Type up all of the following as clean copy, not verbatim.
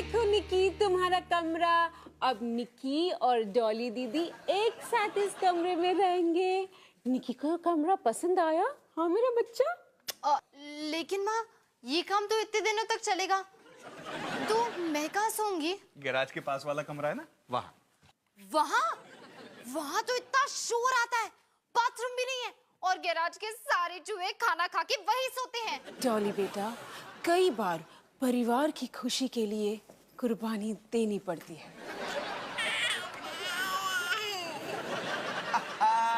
देखो निकी, तुम्हारा कमरा। अब निकी और डॉली दीदी एक साथ इस कमरे में रहेंगे। निकी को कमरा पसंद आया? हाँ मेरा बच्चा। लेकिन माँ, ये काम तो इतने दिनों तक चलेगा, तो मैं कहाँ सोऊंगी? गैराज के पास वाला कमरा है ना, वहाँ। वहाँ तो इतना शोर आता है, बाथरूम भी नहीं है, और गैराज के सारे चूहे खाना खा के वही सोते हैं। डॉली बेटा, कई बार परिवार की खुशी के लिए कुर्बानी देनी पड़ती है।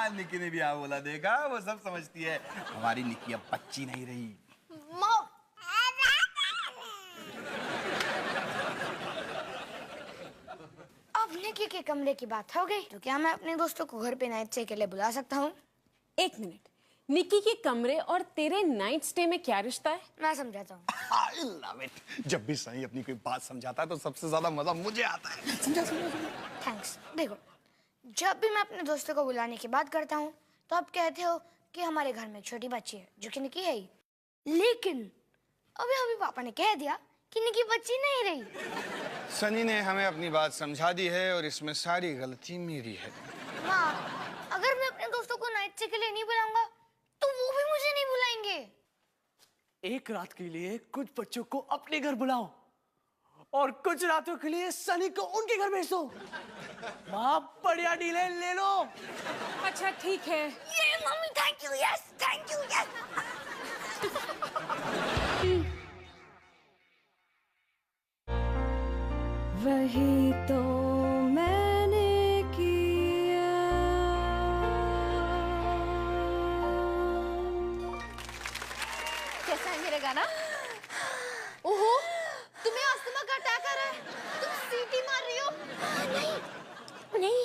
निकी ने भी हाँ बोला, देखा, वो सब समझती है। हमारी निकी अब बच्ची नहीं रही। माँ, अब निकी के कमरे की बात हो गई, तो क्या मैं अपने दोस्तों को घर पे नाइट स्टे के लिए बुला सकता हूँ? एक मिनट, निकी के कमरे और तेरे नाइट स्टे में क्या रिश्ता है? मैं समझाता हूँ। I love it। जब भी सनी अपनी कोई बात समझाता है तो सबसे ज्यादा मजा मुझे आता है। समझा। थैंक्स। देखो, जब भी मैं अपने दोस्तों को बुलाने की बात करता हूँ तो आप कहते हो कि हमारे घर में एक छोटी बच्ची है, जो कि निकी है ही। लेकिन अभी पापा ने कह दिया कि निकी बच्ची नहीं रही। सनी ने हमें अपनी बात समझा दी है और इसमें सारी गलती मेरी है। माँ, अगर मैं अपने दोस्तों को नाइट स्टे के लिए नहीं बुलाऊंगा तो वो भी मुझे नहीं बुलाएंगे। एक रात के लिए कुछ बच्चों को अपने घर बुलाओ और कुछ रातों के लिए सनी को उनके घर भेज दो। माँ, बढ़िया डील है, ले लो। अच्छा ठीक है। ये mummy, thank you, yes, thank you, yes. वही तो मैंने किया। कैसा है मेरा गाना? ओहो, तुम्हें अस्थमा का अटैक आ रहा है, तुम सीटी मार रही हो। नहीं,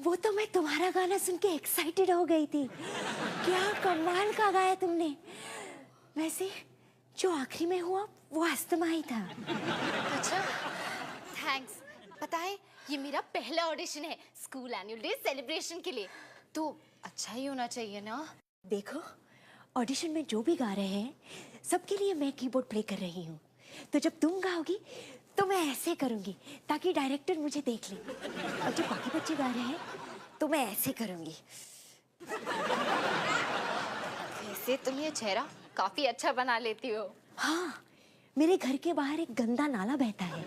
वो तो मैं तुम्हारा गाना सुन के एक्साइटेड हो गई थी। क्या कमाल का गाया तुमने। वैसे जो आखिरी में हुआ वो अस्थमा ही था। अच्छा, थैंक्स। पता है, ये मेरा पहला ऑडिशन है स्कूल एनुअल डे सेलिब्रेशन के लिए, तो अच्छा ही होना चाहिए ना। देखो, ऑडिशन में जो भी गा रहे हैं सबके लिए मैं कीबोर्ड प्ले कर रही हूँ, तो जब तुम गाओगी तो मैं ऐसे करूंगी ताकि डायरेक्टर मुझे देख ले, और जब बाकी बच्चे गा रहे हैं तो मैं ऐसे करूंगी। वैसे तुम ये चेहरा काफी अच्छा बना लेती हो। हाँ, मेरे घर के बाहर एक गंदा नाला बहता है।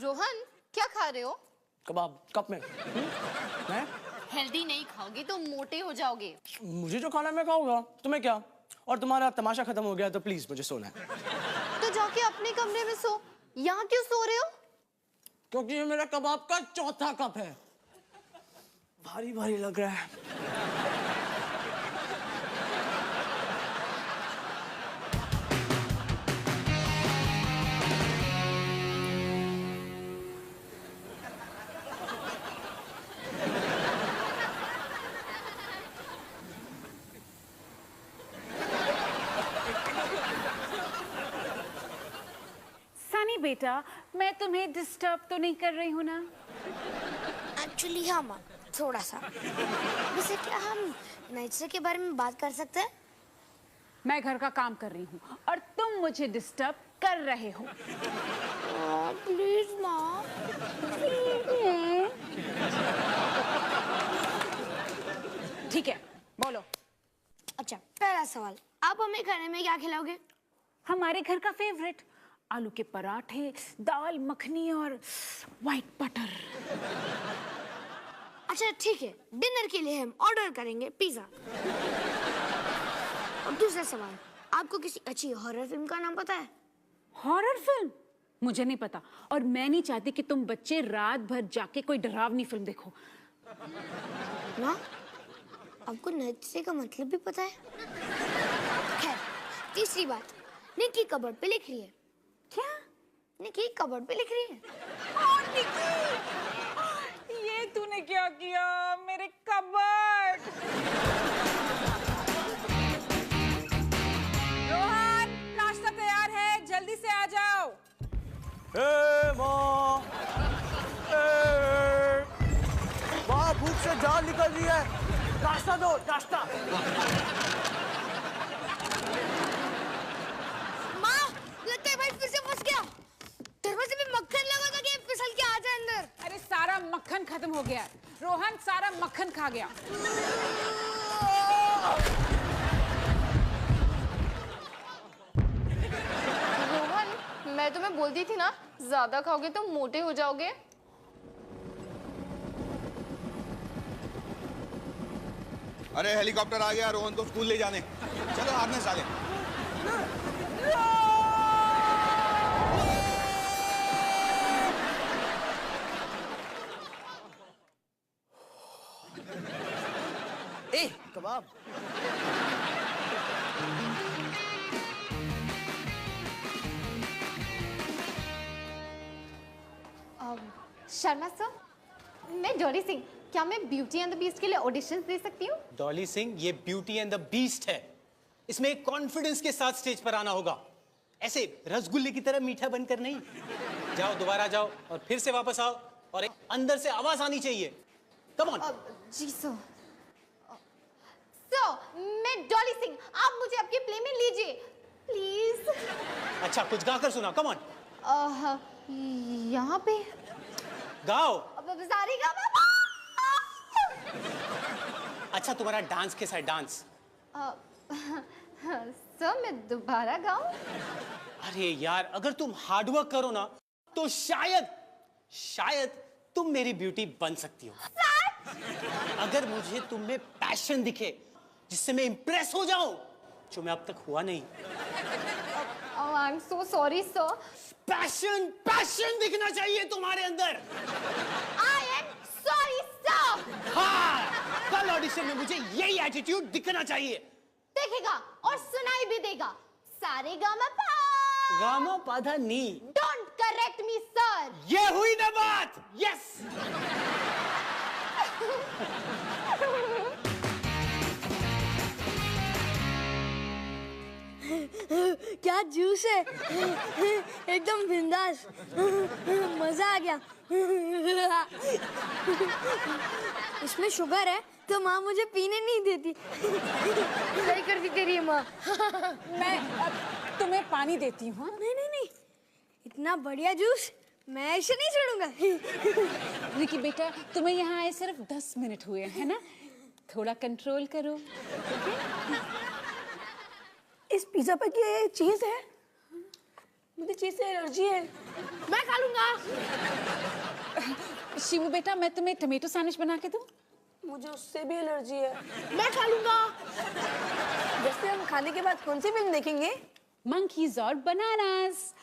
रोहन, क्या खा रहे हो? कबाब कप में। मैं हेल्दी नहीं खाओगे तो मोटे हो जाओगे। मुझे जो खाना मैं खाऊंगा, तुम्हें क्या। और तुम्हारा तमाशा खत्म हो गया तो प्लीज मुझे सोना है। तो जाके अपने कमरे में सो, यहाँ क्यों सो रहे हो? क्योंकि ये मेरा कबाब का चौथा कप है, भारी भारी लग रहा है। सनी बेटा, मैं तुम्हें डिस्टर्ब तो नहीं कर रही हूँ ना? एक्चुअली हाँ माँ, थोड़ा सा। वैसे क्या हम नाइट स्टे के बारे में बात कर सकते हैं? मैं घर का काम कर रही हूँ और तुम मुझे डिस्टर्ब कर रहे हो। प्लीज माँ। ठीक है, बोलो। अच्छा, पहला सवाल, आप हमें खाने में क्या खिलाओगे? हमारे घर का फेवरेट आलू के पराठे, दाल मखनी और व्हाइट बटर। अच्छा ठीक है, डिनर के लिए हम ऑर्डर करेंगे पिज्जा। और दूसरा सवाल, आपको किसी अच्छी हॉरर फिल्म का नाम पता है? Horror film? मुझे नहीं पता, और मैं नहीं चाहती कि तुम बच्चे रात भर जाके कोई डरावनी फिल्म देखो। ना, आपको नाइट स्टे का मतलब भी पता है? खैर, तीसरी बात, निकी कबर्ड पे लिख रही है। क्या? निकी कबर्ड पे लिख रही है। निकी, ये तूने क्या किया? मेरे कबर्ड। रोहन, नाश्ता तैयार है, जल्दी से आ जाओ। माँ, माँ भूख से जान निकल रही है, नाश्ता दो, नाश्ता। मक्खन खत्म हो गया। रोहन सारा मक्खन खा गया। रोहन, मैं तुम्हें बोलती थी ना, ज्यादा खाओगे तो मोटे हो जाओगे। अरे हेलीकॉप्टर आ गया, रोहन को स्कूल ले जाने। चलो हाथ में साले। ए कबाब। शर्मा सर, मैं डॉली सिंह, क्या मैं ब्यूटी एंड द बीस्ट के लिए ऑडिशंस दे सकती हूँ? डॉली सिंह, ये ब्यूटी एंड द बीस्ट है। इसमें एक कॉन्फिडेंस के साथ स्टेज पर आना होगा, ऐसे रसगुल्ले की तरह मीठा बनकर नहीं। जाओ, दोबारा जाओ और फिर से वापस आओ और एक अंदर से आवाज आनी चाहिए। Come on. जी सर। सर, मैं डॉली सिंह, आप मुझे आपके प्ले में लीजिए प्लीज। अच्छा, कुछ गाकर सुना। कम ऑन, यहाँ पे गाओ। सारी गा। अच्छा, तुम्हारा डांस कैसा है? डांस? सर, मैं दोबारा गाऊं? अरे यार, अगर तुम हार्डवर्क करो ना तो शायद तुम मेरी ब्यूटी बन सकती हो। अगर मुझे तुम में पैशन दिखे जिससे मैं इंप्रेस हो जाऊं, जो मैं अब तक हुआ नहीं। I am so sorry sir. Passion दिखना चाहिए तुम्हारे अंदर। I am sorry sir. हाँ, कल ऑडिशन में मुझे यही एटीट्यूड दिखना चाहिए। देखेगा और सुनाई भी देगा। सारे गामा पा। गामा पाधा नी। Don't correct me sir. ये हुई ना बात। यस। क्या जूस है। एकदम बिंदास। मजा आ गया। इसमें शुगर है तो माँ मुझे पीने नहीं देती। सही कर दी तेरी माँ। मैं तुम्हें पानी देती हूँ। नहीं नहीं नहीं, इतना बढ़िया जूस मैं ऐसे नहीं छोड़ूंगा। रिकी बेटा, तुम्हें यहाँ आए सिर्फ 10 मिनट हुए हैं ना, थोड़ा कंट्रोल करो। इस पिज्जा पर क्या चीज है? मुझे चीज से एलर्जी है। मैं खा लूंगा। शिवू बेटा, मैं तुम्हें टमेटो सैंडविच बना के दूं? मुझे उससे भी एलर्जी है। मैं खा लूंगा। वैसे हम खाने के बाद कौन सी फिल्म देखेंगे? मंकीज और बनानास।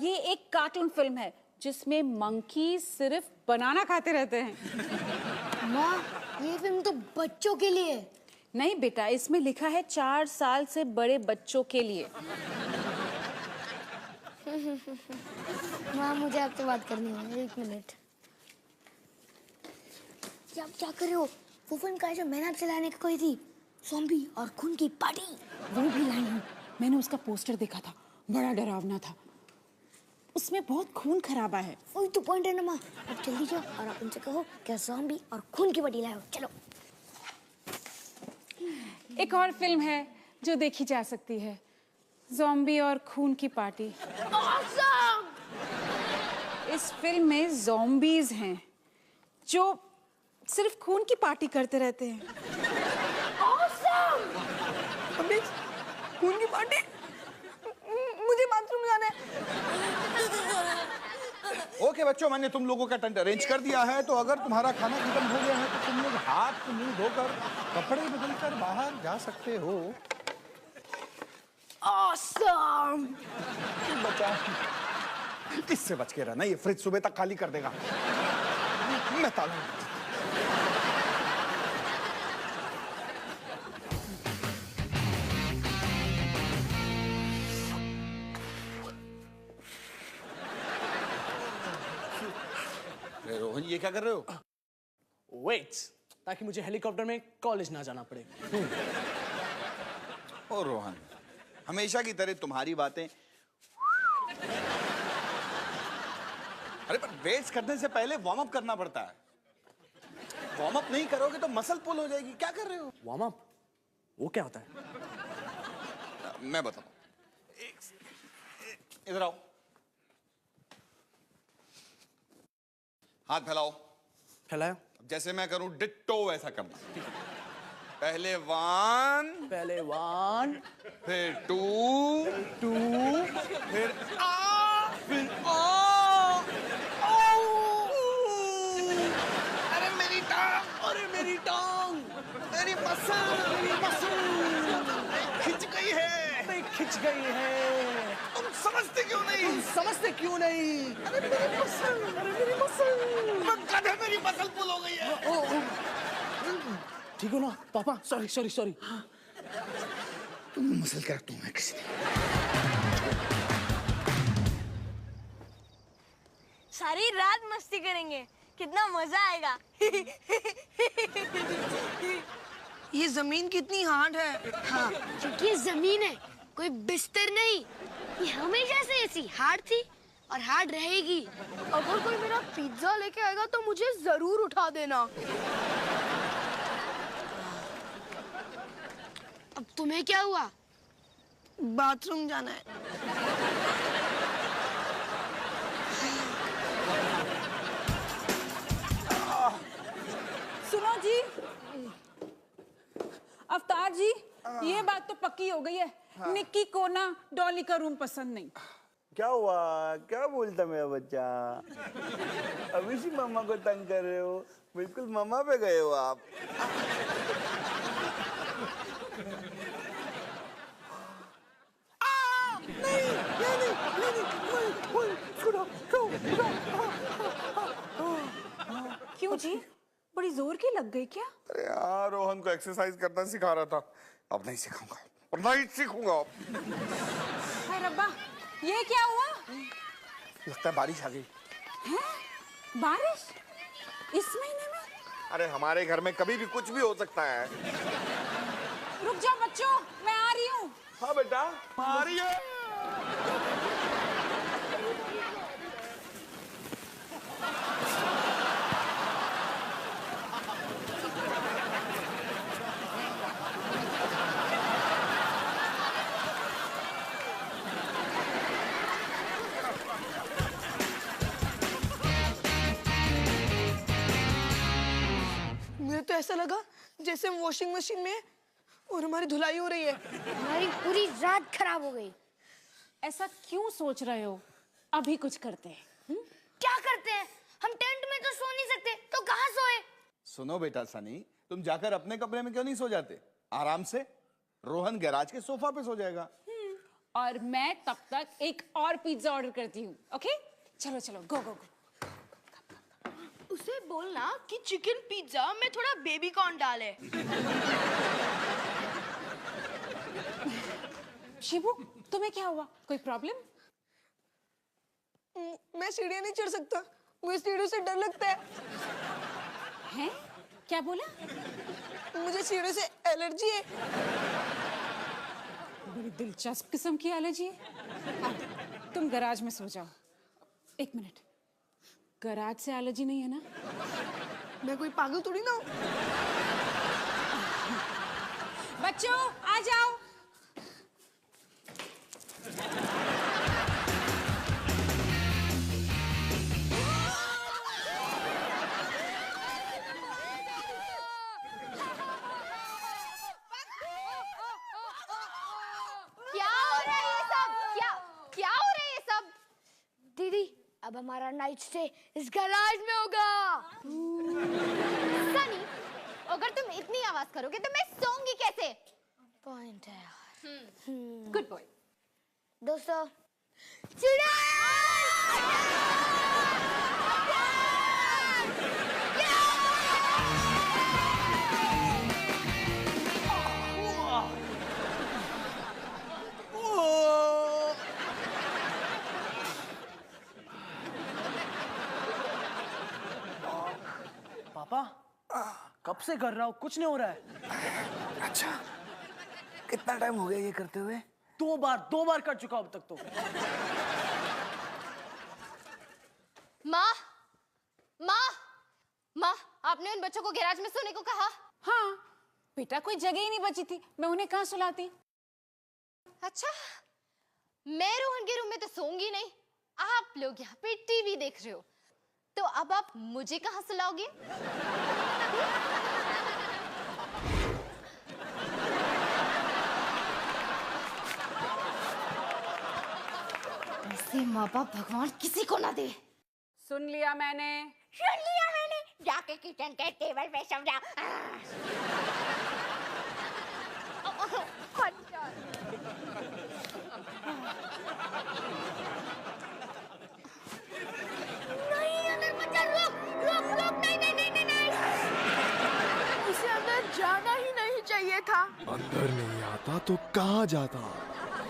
ये एक कार्टून फिल्म है जिसमें मंकी सिर्फ बनाना खाते रहते हैं। माँ, ये फिल्म तो बच्चों के लिए है। नहीं बेटा, इसमें लिखा है 4 साल से बड़े बच्चों के लिए। माँ, मुझे आपसे बात करनी है। 1 मिनट। आप क्या कर रहे हो? वो फिल्म का जो मैंने आपसे लाने की कोई थी, ज़ॉम्बी और खून की पार्टी, वो भी लाई हूँ। मैंने उसका पोस्टर देखा था, बड़ा डरावना था। उसमें बहुत खून खराबा है। वही तो पॉइंट है ना माँ। अब जल्दी जाओ और आप उनसे कहो क्या ज़ॉम्बी और खून की पार्टी लाओ। चलो। एक और फिल्म है जो देखी जा सकती है, ज़ॉम्बी और खून की पार्टी। Awesome! इस फिल्म में ज़ॉम्बीज हैं जो सिर्फ खून की पार्टी करते रहते हैं। Awesome! अबे, खून की पार्टी? मुझे बाथरूम जाना है। ओके बच्चों, मैंने तुम लोगों का टेंट अरेंज कर दिया है, तो अगर तुम्हारा खाना खत्म हो गया है तो तुम लोग हाथ मुंह धोकर कपड़े बदलकर बाहर जा सकते हो। Awesome! बचा, इससे बच के रहना, ये फ्रिज सुबह तक खाली कर देगा। मैं ताला रोहन, ये क्या कर रहे हो? वेट, ताकि मुझे हेलीकॉप्टर में कॉलेज ना जाना पड़े। ओ रोहन, हमेशा की तरह तुम्हारी बातें। अरे पर वेट्स करने से पहले वार्म अप करना पड़ता है। वार्म अप नहीं करोगे तो मसल पुल हो जाएगी। क्या कर रहे हो? Warm up? वो क्या होता है? मैं बताता हूं। इधर आओ, हाथ फैलाओ। फैलाया। जैसे मैं करूं डिट्टो वैसा करना। पहले 1, पहले 1, फिर 2, 2, फिर फिर आ, अरे मेरी टांग, अरे मेरी टांग, मेरी मसल खिंच गई है। नहीं खिंच गई है। तुम समझते क्यों नहीं? समझते क्यों नहीं? अरे मेरी मसल, गधे मेरी मसल पुल हो गई है। ठीक हो ना पापा? Sorry sorry sorry. तुम मसल क्या तुम है किसी ने? सारी रात मस्ती करेंगे, कितना मजा आएगा। ये जमीन कितनी हार्ड है। हाँ, क्योंकि ये जमीन है, कोई बिस्तर नहीं। ये हमेशा से ऐसी हार्ड थी और हार्ड रहेगी। अगर कोई मेरा पिज्जा लेके आएगा तो मुझे जरूर उठा देना। अब तुम्हें क्या हुआ? बाथरूम जाना है। सुनो जी, अवतार जी, ये बात तो पक्की हो गई है। निक्की को ना डॉली का रूम पसंद नहीं। क्या हुआ? क्या बोलता मेरा बच्चा? अभी से मामा को तंग कर रहे हो? बिल्कुल मामा पे गए हो आप। क्यों जी, बड़ी जोर की लग गई क्या? अरे यार, रोहन को एक्सरसाइज करना सिखा रहा था। अब नहीं सिखाऊंगा, और नहीं सीखूंगा। हाय रब्बा, ये क्या हुआ? लगता है बारिश आ गई। हैं? बारिश? इस महीने में? अरे हमारे घर में कभी भी कुछ भी हो सकता है। रुक जाओ बच्चों, मैं आ रही हूँ। हाँ बेटा, आ रही है। मुझे तो ऐसा लगा जैसे हम वॉशिंग मशीन में हैं और हमारी धुलाई हो रही है। हमारी पूरी रात खराब हो गई। ऐसा क्यों सोच रहे हो? अभी कुछ करते हैं। क्या करते हैं? हम टेंट में तो सो नहीं सकते, तो कहाँ सोए? सुनो बेटा सनी, तुम जाकर अपने कमरे में क्यों नहीं सो जाते? आराम से। रोहन गैराज के सोफा पे सो जाएगा। और मैं तब तक एक और पिज्जा ऑर्डर करती हूँ। ओके, चलो चलो, गो गो गो। उसे बोलना कि चिकन पिज्जा में थोड़ा बेबी कॉर्न डाले। शिबू, तुम्हें क्या हुआ? कोई प्रॉब्लम? मैं सीढ़ियाँ नहीं चढ़ सकता, मुझे सीढ़ियों से डर लगता है। हैं? क्या बोला? मुझे सीढ़ियों से एलर्जी है। बड़ी दिलचस्प किस्म की एलर्जी है। तुम गैराज में सो जाओ। एक मिनट, गैराज से एलर्जी नहीं है ना? मैं कोई पागल थोड़ी ना हूँ। बच्चों आ जाओ। क्या हो रहा है ये सब? क्या हो रहा है ये सब? दीदी, अब हमारा नाइट स्टे इस गैराज में होगा। सनी, अगर तुम इतनी आवाज करोगे तो मैं सोऊंगी कैसे? पॉइंट है यार। Good boy. दोस्तों, पापा, कब से कर रहा हूँ, कुछ नहीं हो रहा है। अच्छा, कितना टाइम हो गया ये करते हुए? दो बार कर चुका हूं अब तक तो। माँ, आपने उन बच्चों को गैराज में सोने को कहा? हाँ बेटा, कोई जगह ही नहीं बची थी, मैं उन्हें कहाँ सुलाती? अच्छा, मैं रोहन के रूम में तो सोऊंगी नहीं। आप लोग यहाँ पे टीवी देख रहे हो। तो अब आप मुझे कहाँ से लाओगे? ऐसे माँ बाप भगवान किसी को ना दे। सुन लिया मैंने। जाके किचन के टेबल पे समझा। नहीं अंदर मत जा, रुक नहीं। इसे अंदर जाना ही नहीं चाहिए था। अंदर नहीं आता तो कहाँ जाता?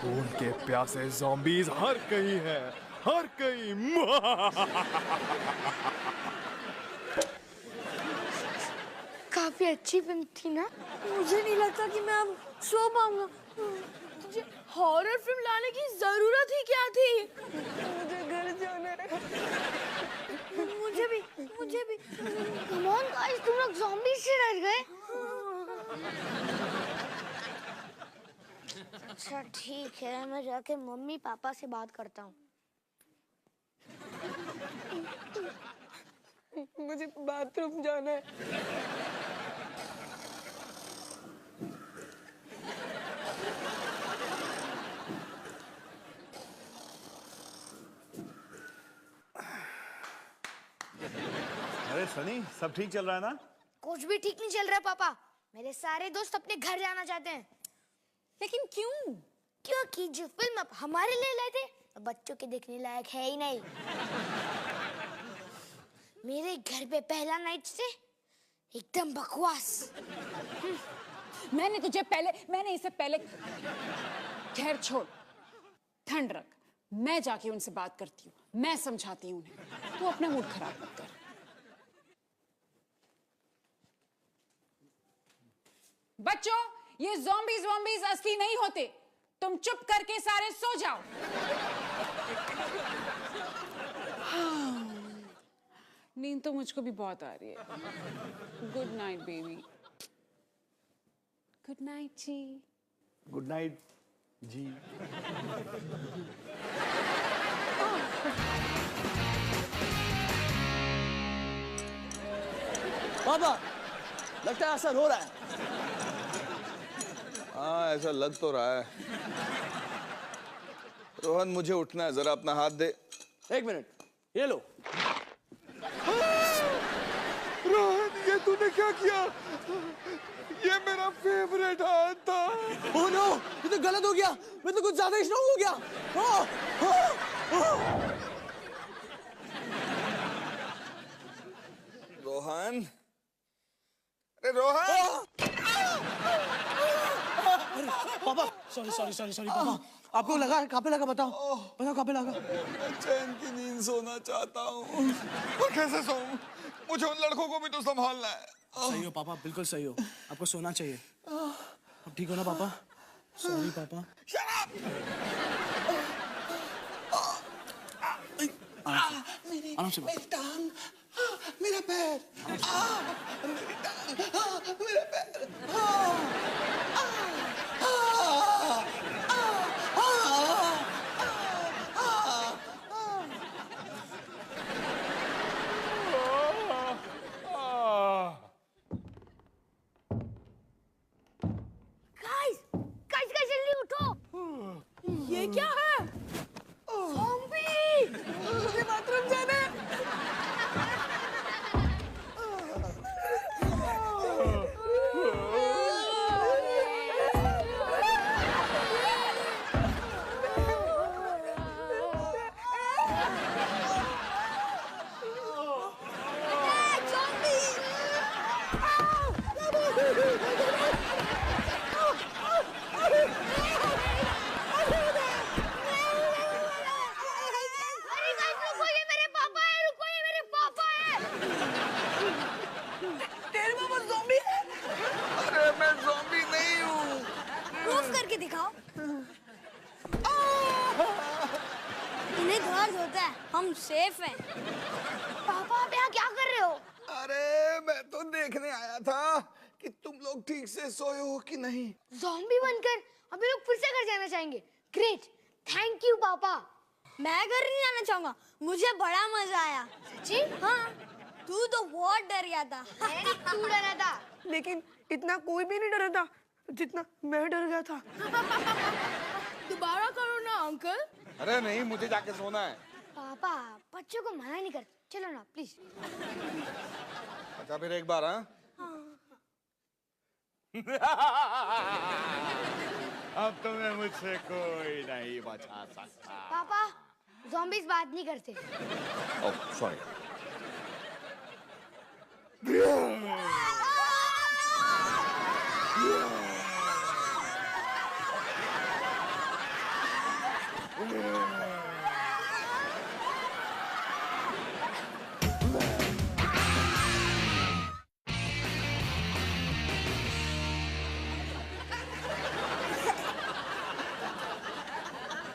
खून के प्यासे ज़ॉम्बीज़ हर कहीं है, हर कहीं। काफी अच्छी फिल्म थी ना? मुझे नहीं लगता कि मैं अब सो पाऊंगा। तुझे हॉरर फिल्म लाने की जरूरत ही क्या थी? मुझे घर जाना है। मुझे भी। Come on guys, तुम लोग ज़ॉम्बी से डर गए? अच्छा ठीक है, मैं जाके मम्मी पापा से बात करता हूँ। मुझे बाथरूम जाना है। अरे सनी, सब ठीक चल रहा है ना? कुछ भी ठीक नहीं चल रहा पापा। मेरे सारे दोस्त अपने घर जाना चाहते हैं। लेकिन क्यों? क्योंकि जो फिल्म आप हमारे लिए लाए थे वो बच्चों के देखने लायक है ही नहीं। मेरे घर पे पहला नाइट से एकदम बकवास। मैंने इसे पहले खैर छोड़, ठंड रख। मैं जाके उनसे बात करती हूँ, मैं समझाती हूँ उन्हें। तू अपना मूड खराब मत कर। बच्चों, ये ज़ॉम्बीज़ असली नहीं होते। तुम चुप करके सारे सो जाओ। नींद तो मुझको भी बहुत आ रही है। Good night baby. Good night जी। गुड नाइट जी। पापा, लगता है असर हो रहा है। हाँ, ऐसा लग तो रहा है। रोहन, मुझे उठना है, जरा अपना हाथ दे। एक मिनट, ये लो। रोहन, ये तूने क्या किया? ये मेरा फेवरेट हाथ था। ओह नो, ये तो गलत हो गया। मैं तो कुछ ज्यादा स्ट्रॉन्ग हो गया। रोहन, अरे रोहन! पापा, सॉरी पापा। आपको लगा कहाँ पे लगा? बताओ कहाँ पे लगा? चैन की नींद सोना चाहता हूँ। और कैसे सोऊं? मुझे उन लड़कों को भी तो संभालना है। सही हो पापा, बिल्कुल सही हो। आपको सोना चाहिए। अब ठीक हो ना पापा? सॉरी पापा। आराम से मेरी टांग, मेरा पैर, मेरी टांग, मेरा पैर। गाइस जल्दी उठो। ये क्या है? ज़ॉम्बी! मुझे बाथरूम जाना है। करके दिखाओ। इन्हें दर्द होता है, हम सेफ हैं। पापा आप यहाँ क्या कर रहे हो? अरे मैं तो देखने आया था कि तुम लोग ठीक से सोए हो कि नहीं। ज़ॉम्बी बनकर अभी लोग फिर से घर जाना चाहेंगे। ग्रेट, थैंक यू पापा। मैं घर नहीं जाना चाहूंगा, मुझे बड़ा मजा आया। सच्ची? हाँ, तू तो बहुत डर गया था। तू डरा था? लेकिन इतना कोई भी नहीं डरा था जितना मैं डर गया था। दोबारा करो ना अंकल। अरे नहीं, मुझे जाके सोना है। पापा बच्चों को मना नहीं करते, चलो ना प्लीज। अच्छा फिर एक बार। हाँ अब तुम्हें मुझसे कोई नहीं बचा सकता। पापा ज़ॉम्बीज़ बात नहीं करते। Oh sorry.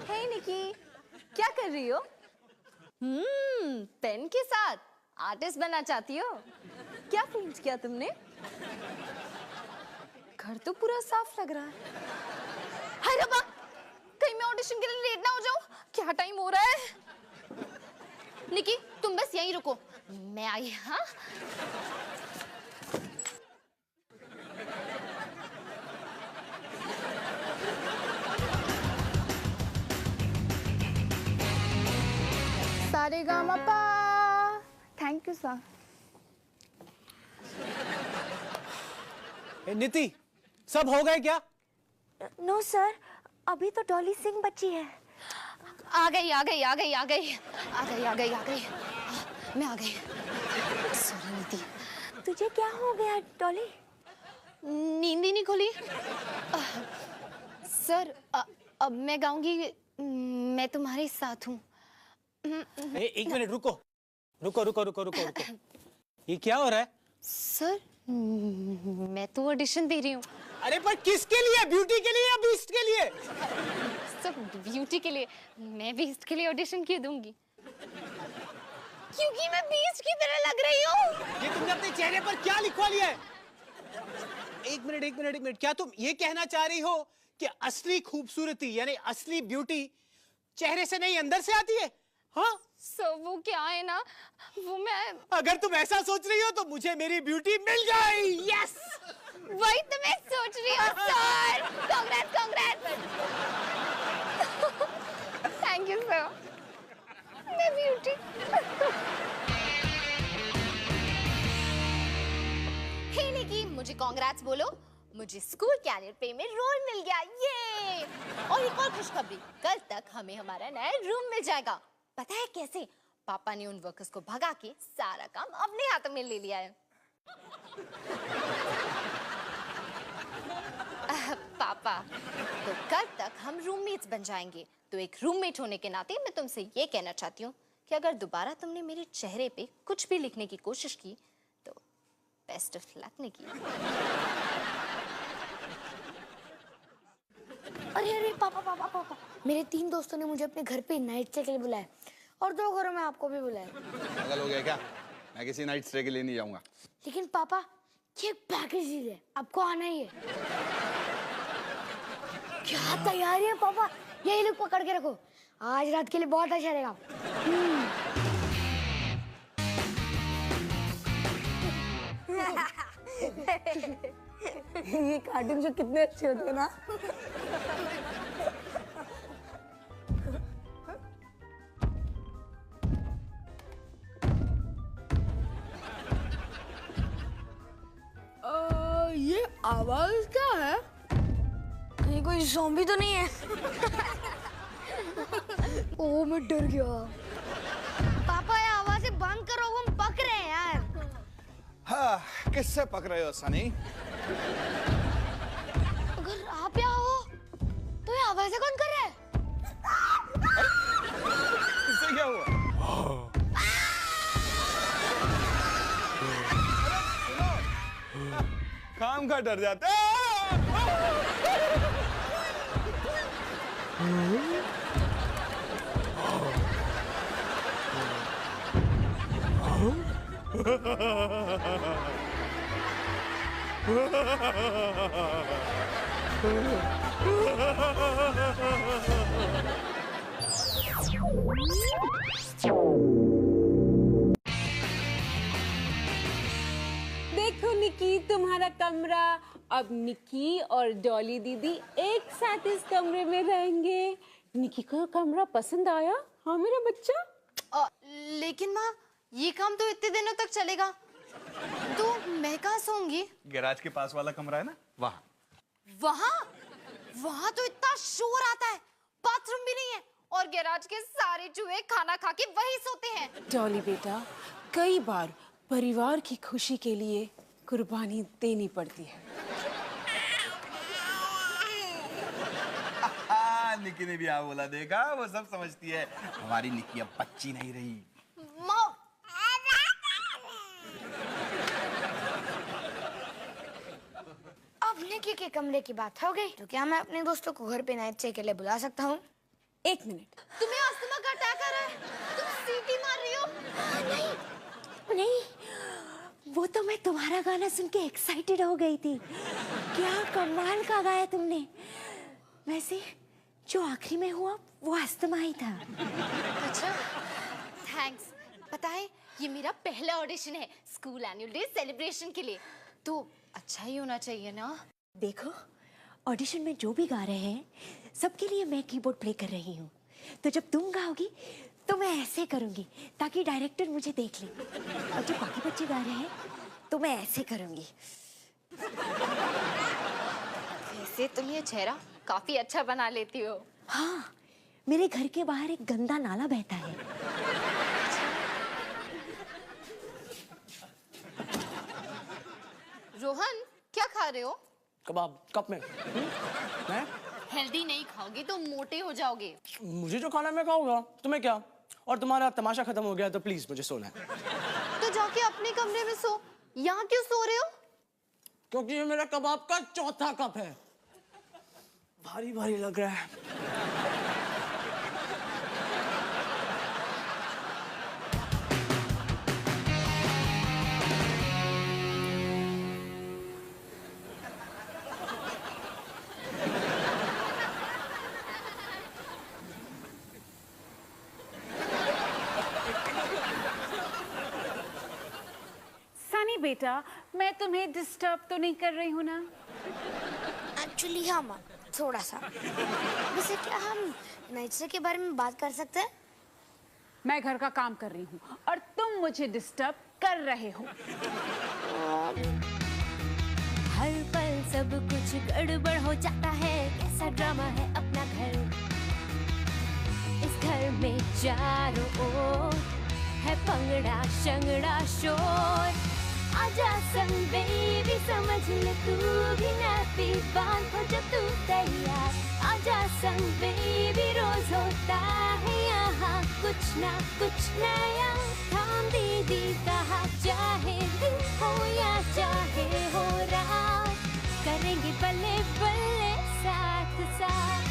हे निकी, क्या कर रही हो? पेन के साथ आर्टिस्ट बनना चाहती हो? क्या पेंट किया तुमने? घर तो पूरा साफ लग रहा है। हाय रब्बा, कहीं मैं ऑडिशन के लिए लेट ना हो जाऊं? क्या टाइम हो रहा है? निकी, तुम बस यहीं रुको, मैं आई। हाँ सारेगामापा। Thank you sir. नीति, सब हो गए क्या? नो सर, अभी तो डॉली सिंह बची है। आ गई आ गई आ गई आ गई आ गई आ गई आ गई, मैं आ गई। सॉरी नीति। तुझे क्या हो गया डॉली? नींद ही नहीं खुली। सर अब मैं गाऊंगी, मैं तुम्हारे साथ हूँ। एक मिनट रुको रुको रुको रुको रुको रुको। ये क्या हो रहा है? सर मैं तो ऑडिशन दे रही हूँ। अरे पर किसके लिए? ब्यूटी के लिए या बीस्ट के लिए? सर ब्यूटी के लिए। मैं बीस्ट के लिए ऑडिशन क्यों दूंगी? क्योंकि मैं बीस्ट की तरह लग रही हूँ। ये तुमने अपने चेहरे पर क्या लिखवा लिया है? एक मिनट एक मिनट एक मिनट, क्या तुम ये कहना चाह रही हो कि असली खूबसूरती यानी असली ब्यूटी चेहरे से नहीं अंदर से आती है? हाँ सर वो क्या है ना, वो मैं। अगर तुम ऐसा सोच रही हो तो मुझे मेरी ब्यूटी मिल गई। यस, वही तो मैं सोच रही हूँ sir. Congress Congress. Thank you sir. मैं ब्यूटी। हे निकी, मुझे कांग्रेस बोलो, मुझे स्कूल के एनुअल पे में रोल मिल गया। ये और एक और खुशखबरी, कल तक हमें हमारा नया रूम मिल जाएगा। पता है कैसे? पापा ने उन वर्कर्स को भगा के सारा काम अपने हाथों में ले लिया है। पापा, तो कल तक हम रूममेट्स बन जाएंगे। तो एक रूममेट होने के नाते मैं तुमसे ये कहना चाहती हूँ कि अगर दोबारा तुमने मेरे चेहरे पे कुछ भी लिखने की कोशिश की तो बेस्ट ऑफ लक निकी। अरे अरे पापा पापा पापा, मेरे 3 दोस्तों ने मुझे अपने घर पे नाइट स्टे के लिए बुलाया और 2 घरों में आपको भी बुलाया। पागल हो गया क्या? मैं किसी नाइट स्टे के लिए नहीं जाऊंगा। लेकिन पापा ये पैकेज है, आपको आना ही है। क्या तैयारी है पापा? यही लोग पकड़ के रखो, आज रात के लिए बहुत अच्छा रहेगा। ये कार्टून जो कितने अच्छे होते हैं ना। ये आवाज क्या है? कहीं कोई ज़ॉम्बी तो नहीं है? ओ मैं डर गया। पापा ये आवाजें बंद करो, हम पक रहे हैं यार। हाँ, किससे पक रहे हो सनी? अगर आप यहाँ हो तो ये आवाजें कौन कर रहा है? इससे क्या हुआ? काम का डर जाते हैं। देखो निकी, तुम्हारा कमरा। अब निकी और डॉली दीदी एक साथ इस कमरे में रहेंगे। निकी को कमरा पसंद आया? हाँ मेरा बच्चा। लेकिन माँ, ये काम तो इतने दिनों तक चलेगा, तो मैं कहाँ सोऊंगी? गैराज के पास वाला कमरा है ना, वहाँ। वहाँ तो इतना शोर आता है, बाथरूम भी नहीं है, और गैराज के सारे चूहे खाना खा के वही सोते हैं। डॉली बेटा, कई बार परिवार की खुशी के लिए कुर्बानी देनी पड़ती है। निकी ने भी हाँ बोला, देखा, वो सब समझती है। हमारी निकी अब बच्ची नहीं रही। माँ, अब निकी के कमरे की बात हो गई, तो क्या मैं अपने दोस्तों को घर पे नाइट स्टे के लिए बुला सकता हूँ? 1 मिनट। तुम्हें अस्थमा का अटैक आ रहा है? तुम सीटी मार रही हो? नहीं नहीं, वो तो मैं तुम्हारा गाना सुन के एक्साइटेड हो गई थी। क्या कमाल का गाया तुमने। वैसे जो आखिरी में हुआ वो अस्थमा ही था। अच्छा, थैंक्स। पता है, ये मेरा पहला ऑडिशन है स्कूल एनुअल डे सेलिब्रेशन के लिए, तो अच्छा ही होना चाहिए ना। देखो, ऑडिशन में जो भी गा रहे हैं सबके लिए मैं कीबोर्ड प्ले कर रही हूँ, तो जब तुम गाओगी तो मैं ऐसे करूँगी ताकि डायरेक्टर मुझे देख ले, और जब बाकी बच्चे गा रहे हैं तो मैं ऐसे करूँगी। वैसे तुम ये चेहरा काफी अच्छा बना लेती हो। हाँ, मेरे घर के बाहर एक गंदा नाला बहता है। रोहन, क्या खा रहे हो? कबाब कप में। मैं हेल्दी नहीं खाओगे तो मोटे हो जाओगे। मुझे जो खाना मैं खाऊंगा, तुम्हें क्या? और तुम्हारा तमाशा खत्म हो गया तो प्लीज मुझे सोना है। तो जाके अपने कमरे में सो, यहाँ क्यों सो रहे हो? क्योंकि ये मेरा कबाब का चौथा कप है, भारी भारी लग रहा है। सनी बेटा, मैं तुम्हें डिस्टर्ब तो नहीं कर रही हूँ ना? एक्चुअली हाँ माँ, थोड़ा सा। वैसे क्या हम नाइट स्टे के बारे में बात कर सकते हैं? मैं घर का काम कर रही हूँ और तुम मुझे डिस्टर्ब कर रहे हो। हर पल सब कुछ गड़बड़ हो जाता है, कैसा ड्रामा है अपना घर। इस घर में चारों ओर है पंगड़ा शंगड़ा शोर। आजा संग बेबी, समझ ले तू भी नापी बांध हो जब तू तैयार। आजा संग बेबी, रोज होता है यहाँ कुछ ना कुछ नया। थाम दीदी कहा, चाहे दिन हो या चाहे हो रात, करेंगे बल्ले बल्ले साथ साथ।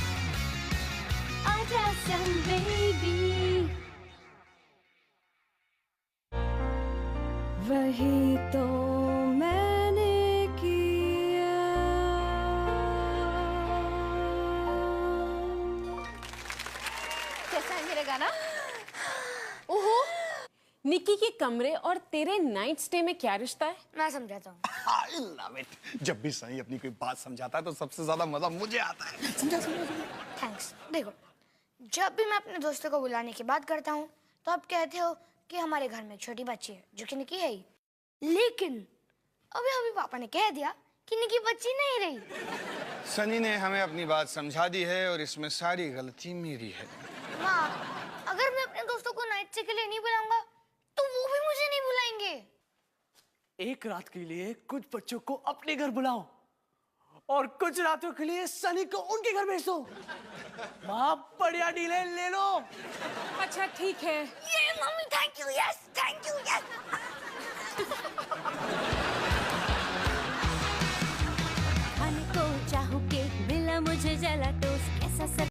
आजा संग बेबी। वही तो मैंने किया। कैसा है मेरा गाना? ओहो, निकी के कमरे और तेरे नाइट स्टे में क्या रिश्ता है? मैं समझाता हूँ। I love it। जब भी सही अपनी कोई बात समझाता है तो सबसे ज्यादा मजा मुझे आता है। समझा। थैंक्स। देखो, जब भी मैं अपने दोस्तों को बुलाने की बात करता हूँ तो आप कहते हो कि हमारे घर में एक छोटी बच्ची है जो कि निकी है ही। लेकिन अभी अभी पापा ने कह दिया कि निकी बच्ची नहीं रही। सनी ने हमें अपनी बात समझा दी है और इसमें सारी गलती मेरी है। माँ, अगर मैं अपने दोस्तों को नाइट स्टे के लिए नहीं बुलाऊंगा तो वो भी मुझे नहीं बुलाएंगे। एक रात के लिए कुछ बच्चों को अपने घर बुलाओ और कुछ रातों के लिए सनी को उनके घर भेज दो। माँ, बढ़िया डील है, ले लो। अच्छा ठीक है। ये mummy, thank you, yes, thank you, yes. खाने को चाहूँ केक, मिला मुझे जला टोस्ट, कैसा